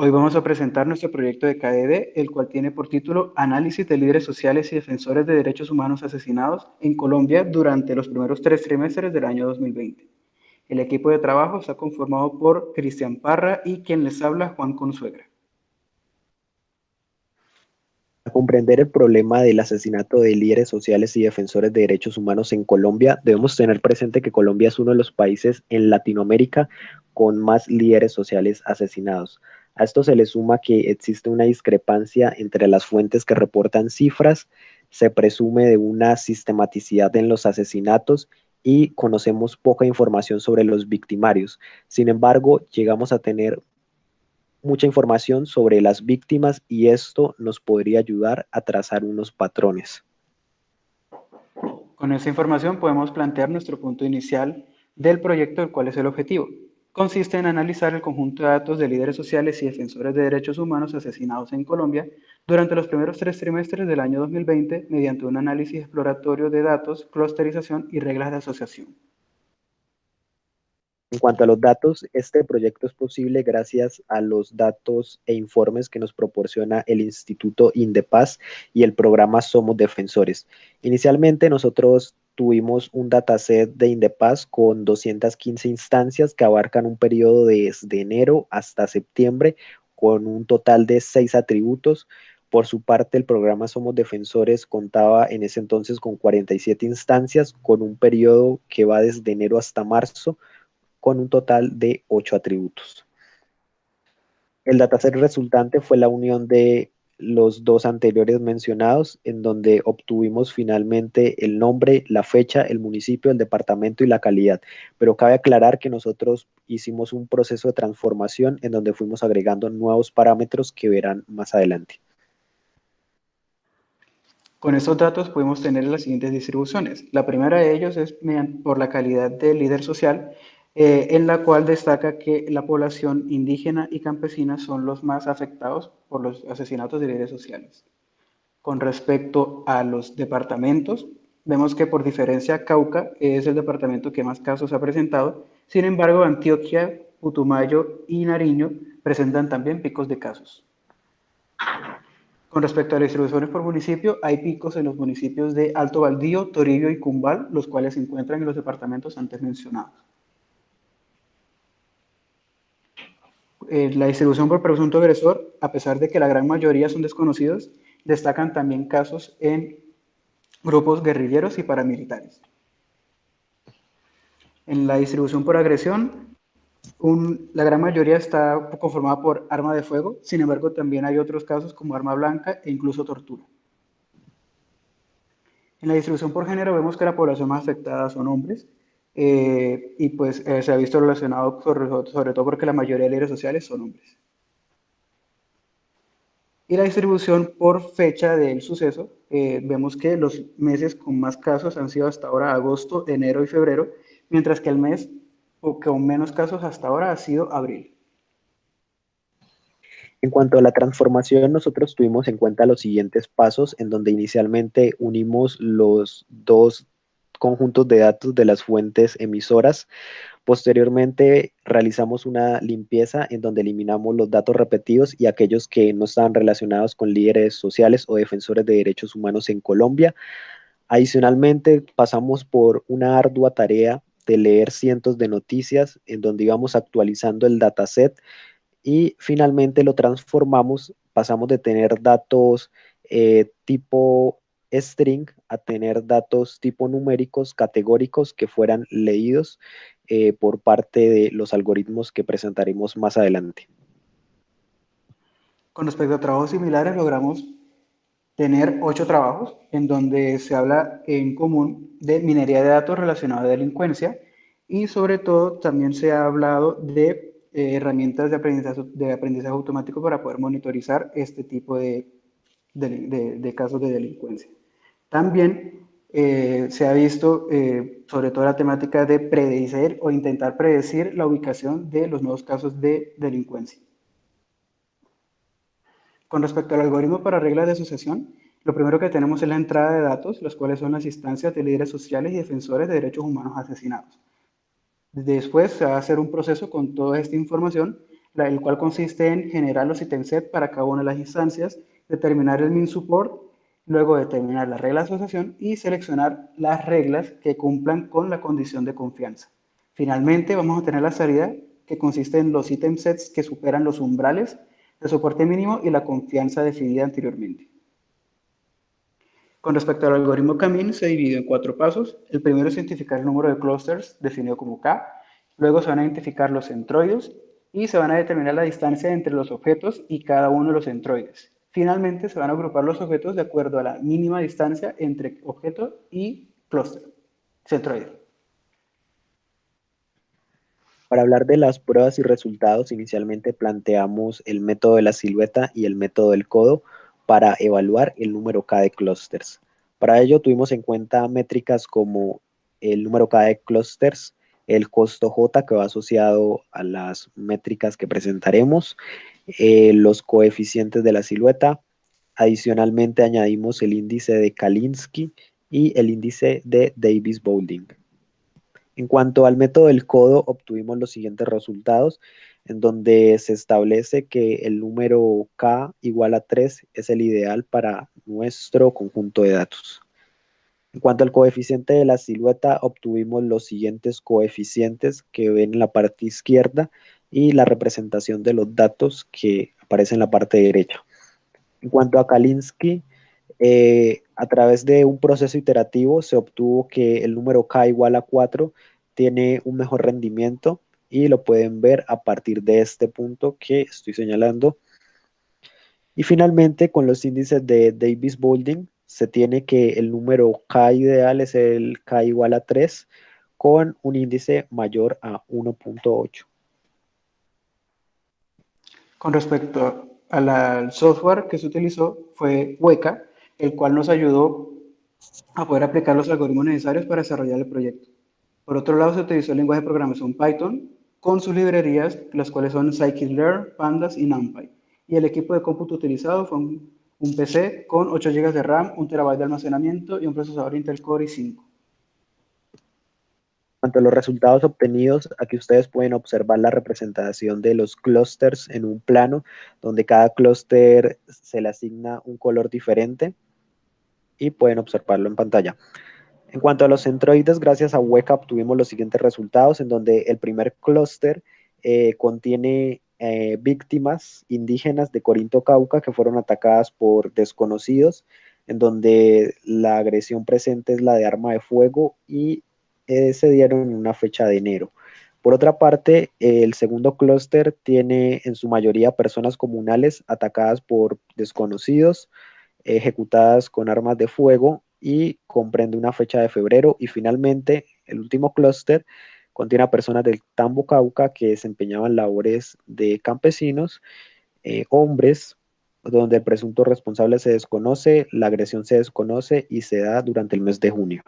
Hoy vamos a presentar nuestro proyecto de KDD, el cual tiene por título Análisis de líderes sociales y defensores de derechos humanos asesinados en Colombia durante los primeros 3 trimestres del año 2020. El equipo de trabajo está conformado por Cristian Parra y quien les habla, Juan Consuegra. Para comprender el problema del asesinato de líderes sociales y defensores de derechos humanos en Colombia, debemos tener presente que Colombia es uno de los países en Latinoamérica con más líderes sociales asesinados. A esto se le suma que existe una discrepancia entre las fuentes que reportan cifras, se presume de una sistematicidad en los asesinatos y conocemos poca información sobre los victimarios. Sin embargo, llegamos a tener mucha información sobre las víctimas y esto nos podría ayudar a trazar unos patrones. Con esta información podemos plantear nuestro punto inicial del proyecto, el cual es el objetivo. Consiste en analizar el conjunto de datos de líderes sociales y defensores de derechos humanos asesinados en Colombia durante los primeros 3 trimestres del año 2020 mediante un análisis exploratorio de datos, clusterización y reglas de asociación. En cuanto a los datos, este proyecto es posible gracias a los datos e informes que nos proporciona el Instituto Indepaz y el programa Somos Defensores. Inicialmente nosotros tuvimos un dataset de Indepaz con 215 instancias que abarcan un periodo desde enero hasta septiembre con un total de 6 atributos. Por su parte, el programa Somos Defensores contaba en ese entonces con 47 instancias con un periodo que va desde enero hasta marzo con un total de 8 atributos. El dataset resultante fue la unión de los dos anteriores mencionados, en donde obtuvimos finalmente el nombre, la fecha, el municipio, el departamento y la calidad. Pero cabe aclarar que nosotros hicimos un proceso de transformación en donde fuimos agregando nuevos parámetros que verán más adelante. Con estos datos podemos tener las siguientes distribuciones. La primera de ellos es por la calidad del líder social, en la cual destaca que la población indígena y campesina son los más afectados por los asesinatos de líderes sociales. Con respecto a los departamentos, vemos que por diferencia Cauca es el departamento que más casos ha presentado. Sin embargo, Antioquia, Putumayo y Nariño presentan también picos de casos. Con respecto a las distribuciones por municipio, hay picos en los municipios de Alto Baldío, Torillo y Cumbal, los cuales se encuentran en los departamentos antes mencionados. La distribución por presunto agresor, a pesar de que la gran mayoría son desconocidos, destacan también casos en grupos guerrilleros y paramilitares. En la distribución por agresión, la gran mayoría está conformada por arma de fuego, sin embargo también hay otros casos como arma blanca e incluso tortura. En la distribución por género vemos que la población más afectada son hombres y pues se ha visto relacionado sobre todo porque la mayoría de líderes sociales son hombres. Y la distribución por fecha del suceso, vemos que los meses con más casos han sido hasta ahora agosto, enero y febrero, mientras que el mes con menos casos hasta ahora ha sido abril. En cuanto a la transformación, nosotros tuvimos en cuenta los siguientes pasos, en donde inicialmente unimos los dos conjuntos de datos de las fuentes emisoras. Posteriormente realizamos una limpieza en donde eliminamos los datos repetidos y aquellos que no estaban relacionados con líderes sociales o defensores de derechos humanos en Colombia. Adicionalmente, pasamos por una ardua tarea de leer cientos de noticias en donde íbamos actualizando el dataset y finalmente lo transformamos, pasamos de tener datos tipo string a tener datos tipo numéricos, categóricos que fueran leídos por parte de los algoritmos que presentaremos más adelante. Con respecto a trabajos similares, logramos tener 8 trabajos en donde se habla en común de minería de datos relacionada a delincuencia y sobre todo también se ha hablado de herramientas de aprendizaje automático para poder monitorizar este tipo de casos de delincuencia. También se ha visto sobre todo la temática de predecir o intentar predecir la ubicación de los nuevos casos de delincuencia. Con respecto al algoritmo para reglas de asociación, lo primero que tenemos es la entrada de datos, los cuales son las instancias de líderes sociales y defensores de derechos humanos asesinados. Después se va a hacer un proceso con toda esta información, el cual consiste en generar los item set para cada una de las instancias, determinar el min support, luego determinar la regla de asociación y seleccionar las reglas que cumplan con la condición de confianza. Finalmente, vamos a tener la salida que consiste en los item sets que superan los umbrales de soporte mínimo y la confianza definida anteriormente. Con respecto al algoritmo Camin, se divide en 4 pasos. El primero es identificar el número de clusters definido como K. Luego se van a identificar los centroides y se van a determinar la distancia entre los objetos y cada uno de los centroides. Finalmente, se van a agrupar los objetos de acuerdo a la mínima distancia entre objeto y clúster, centroide. Para hablar de las pruebas y resultados, inicialmente planteamos el método de la silueta y el método del codo para evaluar el número K de clústeres. Para ello tuvimos en cuenta métricas como el número K de clústeres, el costo J que va asociado a las métricas que presentaremos, los coeficientes de la silueta. Adicionalmente añadimos el índice de Kalinski y el índice de Davis-Boulding. En cuanto al método del codo, obtuvimos los siguientes resultados, en donde se establece que el número K igual a 3 es el ideal para nuestro conjunto de datos. En cuanto al coeficiente de la silueta, obtuvimos los siguientes coeficientes que ven en la parte izquierda y la representación de los datos que aparecen en la parte derecha. En cuanto a Kalinski, a través de un proceso iterativo se obtuvo que el número K igual a 4 tiene un mejor rendimiento y lo pueden ver a partir de este punto que estoy señalando. Y finalmente, con los índices de Davis-Boulding, se tiene que el número K ideal es el K igual a 3 con un índice mayor a 1.8. Con respecto al software que se utilizó fue Weka, el cual nos ayudó a poder aplicar los algoritmos necesarios para desarrollar el proyecto. Por otro lado, se utilizó el lenguaje de programación Python con sus librerías, las cuales son scikit-learn, pandas y numpy. Y el equipo de cómputo utilizado fue un PC con 8 GB de RAM, 1 TB de almacenamiento y un procesador Intel Core i5. En cuanto a los resultados obtenidos, aquí ustedes pueden observar la representación de los clústeres en un plano, donde cada clúster se le asigna un color diferente y pueden observarlo en pantalla. En cuanto a los centroides, gracias a Weka obtuvimos los siguientes resultados, en donde el primer clúster contiene víctimas indígenas de Corinto Cauca que fueron atacadas por desconocidos, en donde la agresión presente es la de arma de fuego y se dieron en una fecha de enero. Por otra parte, el segundo clúster tiene en su mayoría personas comunales atacadas por desconocidos, ejecutadas con armas de fuego y comprende una fecha de febrero. Y finalmente, el último clúster contiene a personas del Tambo Cauca que desempeñaban labores de campesinos, hombres, donde el presunto responsable se desconoce, la agresión se desconoce y se da durante el mes de junio.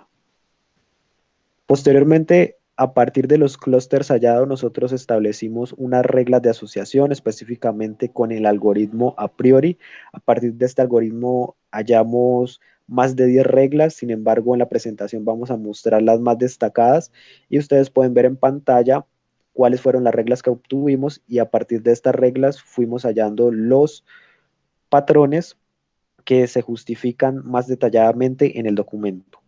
Posteriormente, a partir de los clústeres hallados, nosotros establecimos unas reglas de asociación específicamente con el algoritmo a priori. A partir de este algoritmo hallamos más de 10 reglas, sin embargo en la presentación vamos a mostrar las más destacadas y ustedes pueden ver en pantalla cuáles fueron las reglas que obtuvimos y a partir de estas reglas fuimos hallando los patrones que se justifican más detalladamente en el documento.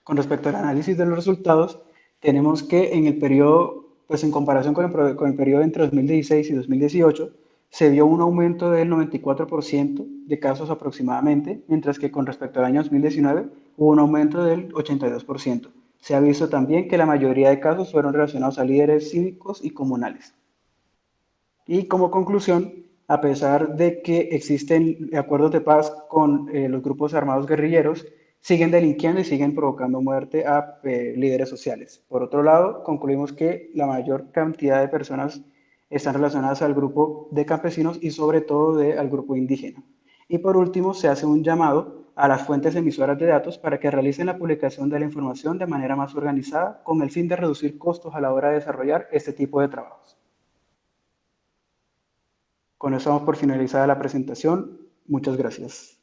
Con respecto al análisis de los resultados, tenemos que en el periodo, pues en comparación con el periodo entre 2016 y 2018, se vio un aumento del 94% de casos aproximadamente, mientras que con respecto al año 2019 hubo un aumento del 82%. Se ha visto también que la mayoría de casos fueron relacionados a líderes cívicos y comunales. Y como conclusión, a pesar de que existen acuerdos de paz con los grupos armados guerrilleros, siguen delinquiendo y siguen provocando muerte a líderes sociales. Por otro lado, concluimos que la mayor cantidad de personas están relacionadas al grupo de campesinos y sobre todo al grupo indígena. Y por último, se hace un llamado a las fuentes emisoras de datos para que realicen la publicación de la información de manera más organizada con el fin de reducir costos a la hora de desarrollar este tipo de trabajos. Con eso damos por finalizada la presentación. Muchas gracias.